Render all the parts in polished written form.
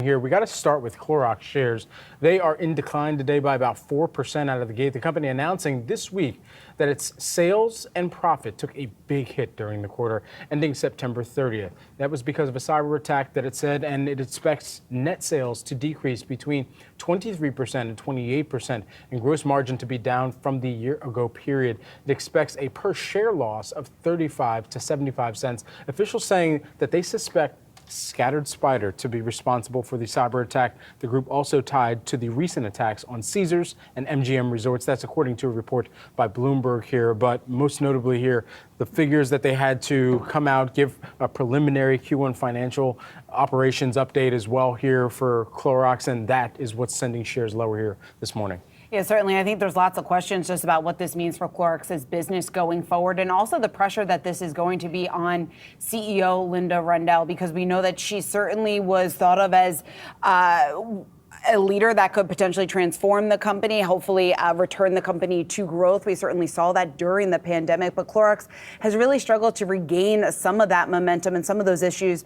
Here, we got to start with Clorox shares. They are in decline today by about 4% out of the gate. The company announcing this week that its sales and profit took a big hit during the quarter, ending September 30th. That was because of a cyber attack that it said, and it expects net sales to decrease between 23% and 28%, and gross margin to be down from the year ago period. It expects a per share loss of 35 to 75 cents. Officials saying that they suspect Scattered Spider to be responsible for the cyber attack. The group also tied to the recent attacks on Caesars and MGM Resorts. That's according to a report by Bloomberg here. But most notably here, the figures that they had to come out, give a preliminary Q1 financial operations update as well here for Clorox, and that is what's sending shares lower here this morning. Yeah, certainly. I think there's lots of questions just about what this means for Clorox's business going forward, and also the pressure that this is going to be on CEO Linda Rendell, because we know that she certainly was thought of as a leader that could potentially transform the company, hopefully return the company to growth. We certainly saw that during the pandemic, but Clorox has really struggled to regain some of that momentum, and some of those issues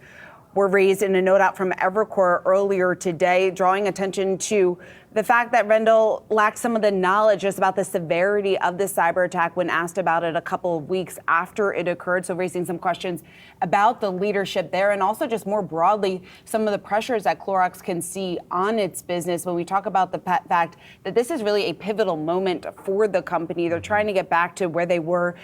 were raised in a note out from Evercore earlier today, drawing attention to the fact that Rendell lacked some of the knowledge just about the severity of the cyber attack when asked about it a couple of weeks after it occurred. So raising some questions about the leadership there, and also just more broadly, some of the pressures that Clorox can see on its business when we talk about the fact that this is really a pivotal moment for the company. They're trying to get back to where they were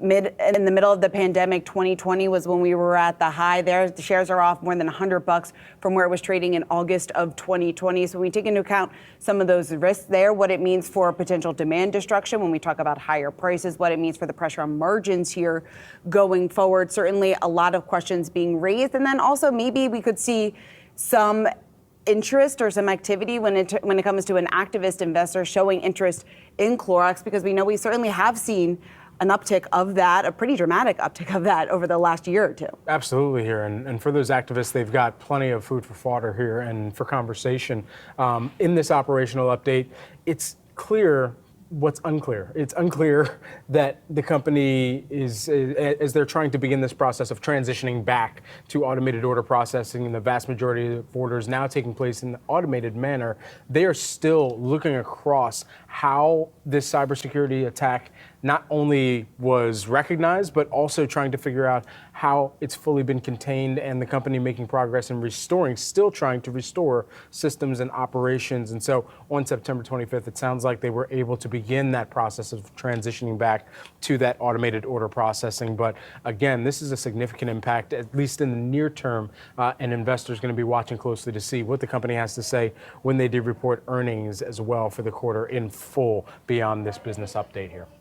in the middle of the pandemic. 2020 was when we were at the high there. The shares are off more than $100 from where it was trading in August of 2020. So when we take into account some of those risks there, what it means for potential demand destruction, when we talk about higher prices, what it means for the pressure on margins here going forward, certainly a lot of questions being raised. And then also maybe we could see some interest or some activity when it comes to an activist investor showing interest in Clorox, because we know we certainly have seen an uptick of that, a pretty dramatic uptick of that over the last year or two. Absolutely here. And for those activists, they've got plenty of food for thought here and for conversation. In this operational update, it's clear what's unclear. It's unclear that the company is, as they're trying to begin this process of transitioning back to automated order processing, and the vast majority of orders now taking place in the automated manner, they are still looking across how this cybersecurity attack not only was recognized, but also trying to figure out how it's fully been contained, and the company making progress in restoring, still trying to restore systems and operations. And so on September 25th, it sounds like they were able to begin that process of transitioning back to that automated order processing. But again, this is a significant impact, at least in the near term, and investors are going to be watching closely to see what the company has to say when they do report earnings as well for the quarter in full beyond this business update here.